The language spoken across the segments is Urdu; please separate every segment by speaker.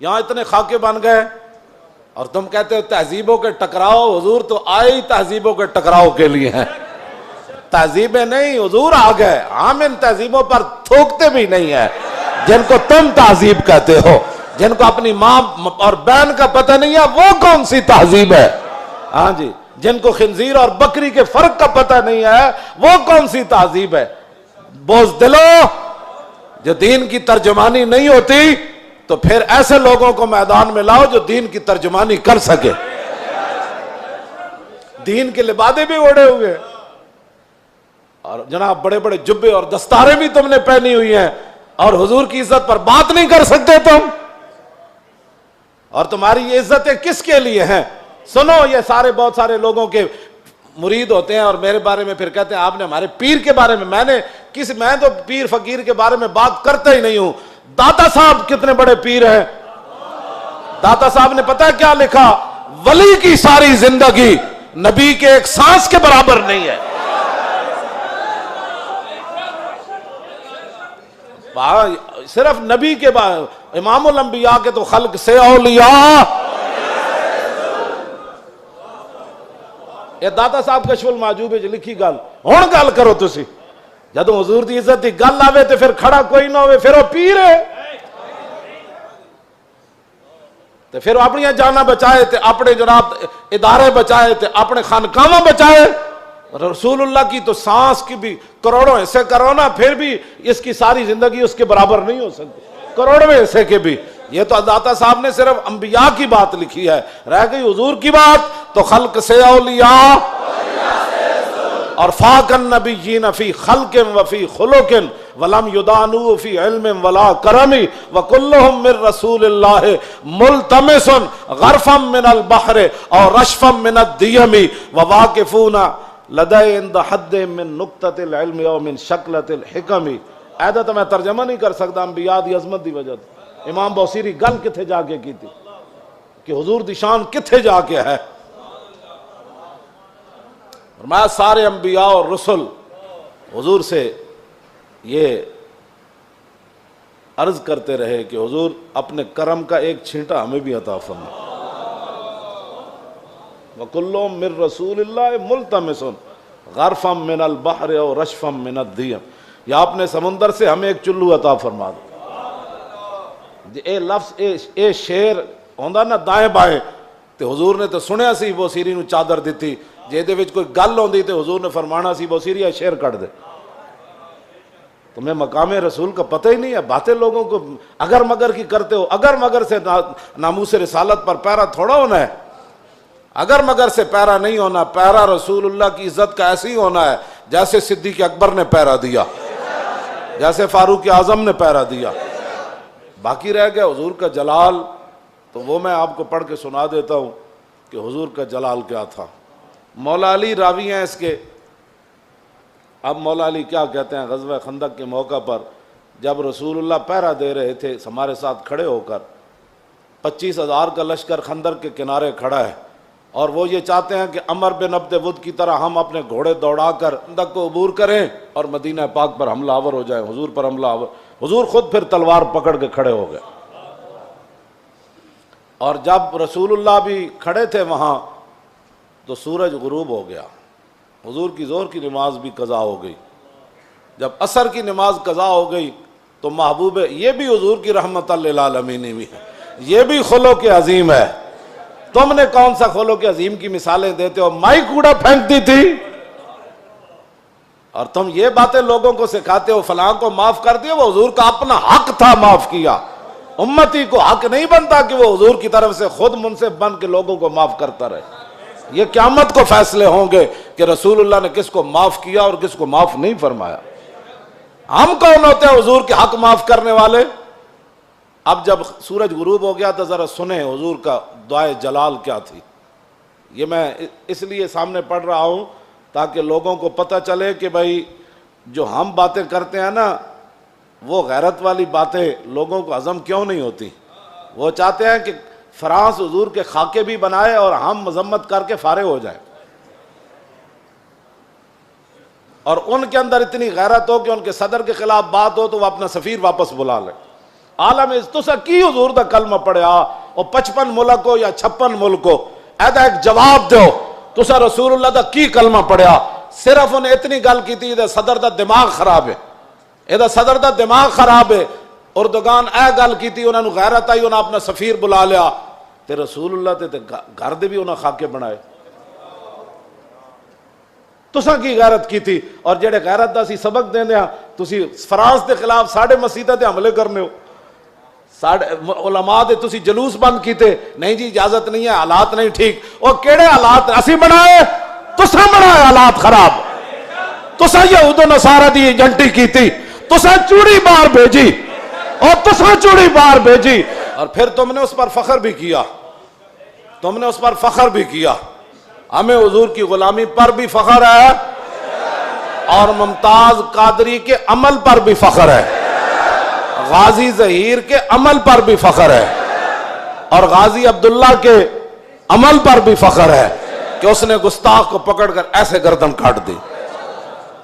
Speaker 1: یہاں اتنے خاکے بن گئے اور تم کہتے ہو تہذیبوں کے ٹکراؤ. حضور تو آئے ہی تہذیبوں کے ٹکراؤ کے لیے ہیں. تہذیبیں نہیں، حضور آ گئے. ہم ان تہذیبوں پر تھوکتے بھی نہیں ہیں جن کو تم تہذیب کہتے ہو. جن کو اپنی ماں اور بہن کا پتہ نہیں ہے وہ کون سی تہذیب ہے؟ ہاں جی. جن کو خنزیر اور بکری کے فرق کا پتہ نہیں ہے وہ کون سی تہذیب ہے؟ بزدلو، جو دین کی ترجمانی نہیں ہوتی تو پھر ایسے لوگوں کو میدان میں لاؤ جو دین کی ترجمانی کر سکے. دین کے لبادے بھی اوڑے ہوئے اور جناب بڑے بڑے جبے اور دستاریں بھی تم نے پہنی ہوئی ہیں اور حضور کی عزت پر بات نہیں کر سکتے تم. اور تمہاری یہ عزتیں کس کے لیے ہیں؟ سنو، یہ سارے بہت سارے لوگوں کے مرید ہوتے ہیں اور میرے بارے میں پھر کہتے ہیں آپ نے ہمارے پیر کے بارے میں. میں تو پیر فقیر کے بارے میں بات کرتا ہی نہیں ہوں. داتا صاحب کتنے بڑے پیر ہیں. داتا صاحب نے پتہ کیا لکھا؟ ولی کی ساری زندگی نبی کے ایک سانس کے برابر نہیں ہے. صرف نبی کے امام الانبیاء کے تو خلق سے اولیاء. یہ داتا صاحب کشف المحجوب وچ لکھی گل ہن گل کرو تسی. جدوں حضور دی عزت دی گل آوے تے پھر کھڑا کوئی نہ ہوئے پھر وہ پیر ہے. تے پھر اپنی جاناں بچائے تے اپنے جناب ادارے بچائے تے اپنے خانقاہاں بچائے. رسول اللہ کی تو سانس کی بھی کروڑوں حصے کرو نا پھر بھی اس کی ساری زندگی اس کے برابر نہیں ہو سکتی. کروڑویں حصے کے بھی. یہ تو داتا صاحب نے صرف انبیاء کی بات لکھی ہے. رہ گئی حضور کی بات تو خلق سے اولیاء اور فاق النبیین فی خلق وفی خلق ولم یدانو فی علم ولا کرم وکلہم من رسول اللہ ملتمس غرفا من البحر اور رشفا من الدیم وواقفون لدے عند حد من نقطۃ العلم او من شکلۃ الحکم. ایدہ تو میں ترجمہ نہیں کر سکتا انبیاء دی عظمت دی وجہ. امام بوسیری گل کتھے جا کے کی تھی کہ حضور دی شان کتھے جا کے ہے. فرمایا سارے انبیاء اور رسل حضور سے یہ عرض کرتے رہے کہ حضور اپنے کرم کا ایک چھینٹا ہمیں بھی عطا فرما. وَكُلُّهُم مِّن رَّسُولِ اللَّهِ مُلْتَمِسٌ غَرْفًا مِّنَ الْبَحْرِ أَوْ رَشْفًا مِّنَ الدِّيَمِ. یا اپنے سمندر سے ہمیں ایک چلو عطا فرما دو. اے لفظ اے شیر ہوندا نا دائیں بائیں تے حضور نے تو سنیا سی بوسیری نو چادر دیتی. جے دے وچ کوئی گل ہوندی تے حضور نے فرمانا سی بوسیری اے شیر کٹ دے. تمہیں مقام رسول کا پتہ ہی نہیں ہے. باتیں لوگوں کو اگر مگر کی کرتے ہو. اگر مگر سے ناموس رسالت پر پیرا تھوڑا ہونا ہے. اگر مگر سے پیرا نہیں ہونا. پیرا رسول اللہ کی عزت کا ایسے ہی ہونا ہے جیسے صدیق اکبر نے پیرا دیا، جیسے فاروق اعظم نے پیرا دیا. باقی رہ گیا حضور کا جلال. تو وہ میں آپ کو پڑھ کے سنا دیتا ہوں کہ حضور کا جلال کیا تھا. مولا علی راوی ہیں اس کے. اب مولا علی کیا کہتے ہیں، غزوہ خندق کے موقع پر جب رسول اللہ پہرا دے رہے تھے ہمارے ساتھ کھڑے ہو کر، 25,000 کا لشکر خندق کے کنارے کھڑا ہے اور وہ یہ چاہتے ہیں کہ عمر بن عبد ود کی طرح ہم اپنے گھوڑے دوڑا کر خندق کو عبور کریں اور مدینہ پاک پر حملہ آور ہو جائیں، حضور پر حملہ آور. حضور خود پھر تلوار پکڑ کے کھڑے ہو گئے. اور جب رسول اللہ بھی کھڑے تھے وہاں تو سورج غروب ہو گیا. حضور کی ظہر کی نماز بھی قضا ہو گئی. جب عصر کی نماز قضا ہو گئی تو محبوب، یہ بھی حضور کی رحمت للعالمین بھی ہے، یہ بھی خلق عظیم ہے. تم نے کون سا خلق عظیم کی مثالیں دیتے ہو؟ مائی کوڑا پھینکتی تھی اور تم یہ باتیں لوگوں کو سکھاتے ہو فلاں کو معاف کر دیا. وہ حضور کا اپنا حق تھا معاف کیا. امتی کو حق نہیں بنتا کہ وہ حضور کی طرف سے خود منصف بن کے لوگوں کو معاف کرتا رہے. یہ قیامت کو فیصلے ہوں گے کہ رسول اللہ نے کس کو معاف کیا اور کس کو معاف نہیں فرمایا. ہم کون ہوتے ہیں حضور کے حق معاف کرنے والے؟ اب جب سورج غروب ہو گیا تو ذرا سنیں حضور کا دعائے جلال کیا تھی. یہ میں اس لیے سامنے پڑھ رہا ہوں تاکہ لوگوں کو پتہ چلے کہ بھائی جو ہم باتیں کرتے ہیں نا وہ غیرت والی باتیں لوگوں کو ہضم کیوں نہیں ہوتی. وہ چاہتے ہیں کہ فرانس حضور کے خاکے بھی بنائے اور ہم مذمت کر کے فارغ ہو جائیں، اور ان کے اندر اتنی غیرت ہو کہ ان کے صدر کے خلاف بات ہو تو وہ اپنا سفیر واپس بلا لے. عالم تسا کی حضور دا کلمہ پڑھیا او 55 ملک ہو یا 56 ملک ہو، ایدا ایک جواب دیو تسا رسول اللہ دا کی کلمہ پڑھیا؟ صرف انہیں اتنی گل کی تھی صدر دا دماغ خراب ہے، ایدا صدر دا دماغ خراب ہے۔ اردگان اے گل کی تھی، انہوں نے غیرت آئی، انہوں نے اپنا سفیر بلا لیا تے رسول اللہ تے گھر دے بھی انہوں نے خاکے بنائے۔ تساں کی غیرت کی تھی؟ اور جڑے غیرت دا سی سبق دین دیا تسی فرانس دے خلاف ساڑھے مسیدہ دے حملے کرنے ہو، علماء دے تسی جلوس بند کیتے، نہیں جی اجازت نہیں ہے، حالات نہیں ٹھیک۔ اور کیڑے حالات اسی بنائے؟ تساں بنائے حالات خراب، تساں یہود و نصارہ دی ایجنٹی کی تھی، تساں چوڑی بار بھیجی اور تساں چوڑی بار بھیجی، اور پھر تم نے اس پر فخر بھی کیا، تم نے اس پر فخر بھی کیا۔ ہمیں حضور کی غلامی پر بھی فخر ہے اور ممتاز قادری کے عمل پر بھی فخر ہے، غازی ظہیر کے عمل پر بھی فخر ہے، اور غازی عبداللہ کے عمل پر بھی فخر ہے کہ اس نے گستاخ کو پکڑ کر ایسے گردن کاٹ دی،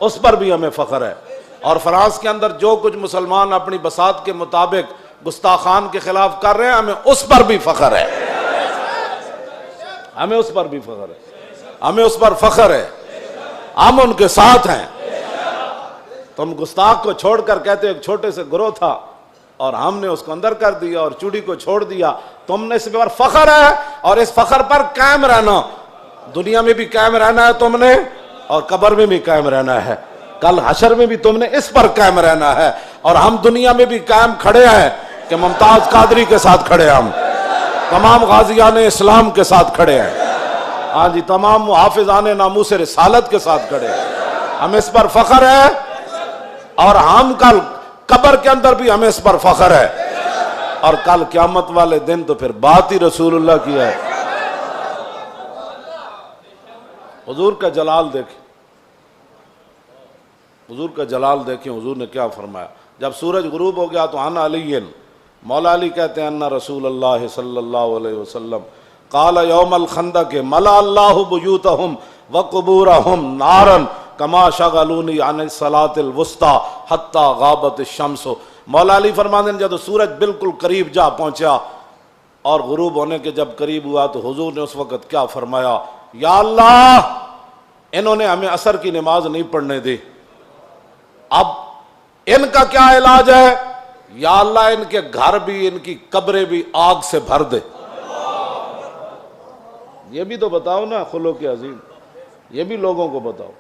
Speaker 1: اس پر بھی ہمیں فخر ہے۔ اور فرانس کے اندر جو کچھ مسلمان اپنی بساط کے مطابق گستاخان کے خلاف کر رہے ہیں، ہمیں اس پر بھی فخر ہے، ہمیں اس پر بھی فخر ہے، ہمیں اس پر فخر ہے، ہم ان کے ساتھ ہیں۔ تم گستاخ کو چھوڑ کر کہتے ایک چھوٹے سے گروہ تھا اور ہم نے اس کو اندر کر دیا اور چوڑی کو چھوڑ دیا، تم نے اس پر فخر ہے اور اس فخر پر قائم رہنا، دنیا میں بھی قائم رہنا ہے تم نے اور قبر میں بھی قائم رہنا ہے، کل حشر میں بھی تم نے اس پر قائم رہنا ہے۔ اور ہم دنیا میں بھی قائم کھڑے ہیں کہ ممتاز قادری کے ساتھ کھڑے ہیں، ہم تمام غازیان اسلام کے ساتھ کھڑے ہیں، ہاں جی تمام محافظان ناموس رسالت کے ساتھ کھڑے ہیں، ہمیں اس پر فخر ہے، اور ہم کل قبر کے اندر بھی ہمیں اس پر فخر ہے، اور کل قیامت والے دن تو پھر بات ہی رسول اللہ کی ہے۔ حضور کا جلال دیکھیں، حضور کا جلال دیکھیں، حضور نے کیا فرمایا جب سورج غروب ہو گیا تو ان علی، مولا علی کہتے ہیں ان رسول اللہ صلی اللہ علیہ وسلم قال یوم الخندق ملا اللہ بیوتہم وقبورہم نارا کما شغلونی عن الصلاۃ الوسطی حتی غابت الشمس۔ مولا علی فرماتے ہیں جب سورج بالکل قریب جا پہنچا اور غروب ہونے کے جب قریب ہوا تو حضور نے اس وقت کیا فرمایا؟ یا اللہ انہوں نے ہمیں عصر کی نماز نہیں پڑھنے دی، اب ان کا کیا علاج ہے؟ یا اللہ ان کے گھر بھی ان کی قبریں بھی آگ سے بھر دے۔ یہ بھی تو بتاؤ نا خلق عظیم، یہ بھی لوگوں کو بتاؤ۔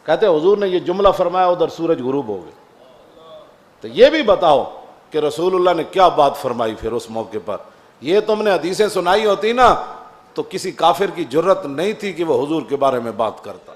Speaker 1: کہتے حضور نے یہ جملہ فرمایا ادھر سورج غروب ہو گئے، تو یہ بھی بتاؤ کہ رسول اللہ نے کیا بات فرمائی پھر اس موقع پر۔ یہ تم نے حدیثیں سنائی ہوتی نا تو کسی کافر کی جرت نہیں تھی کہ وہ حضور کے بارے میں بات کرتا۔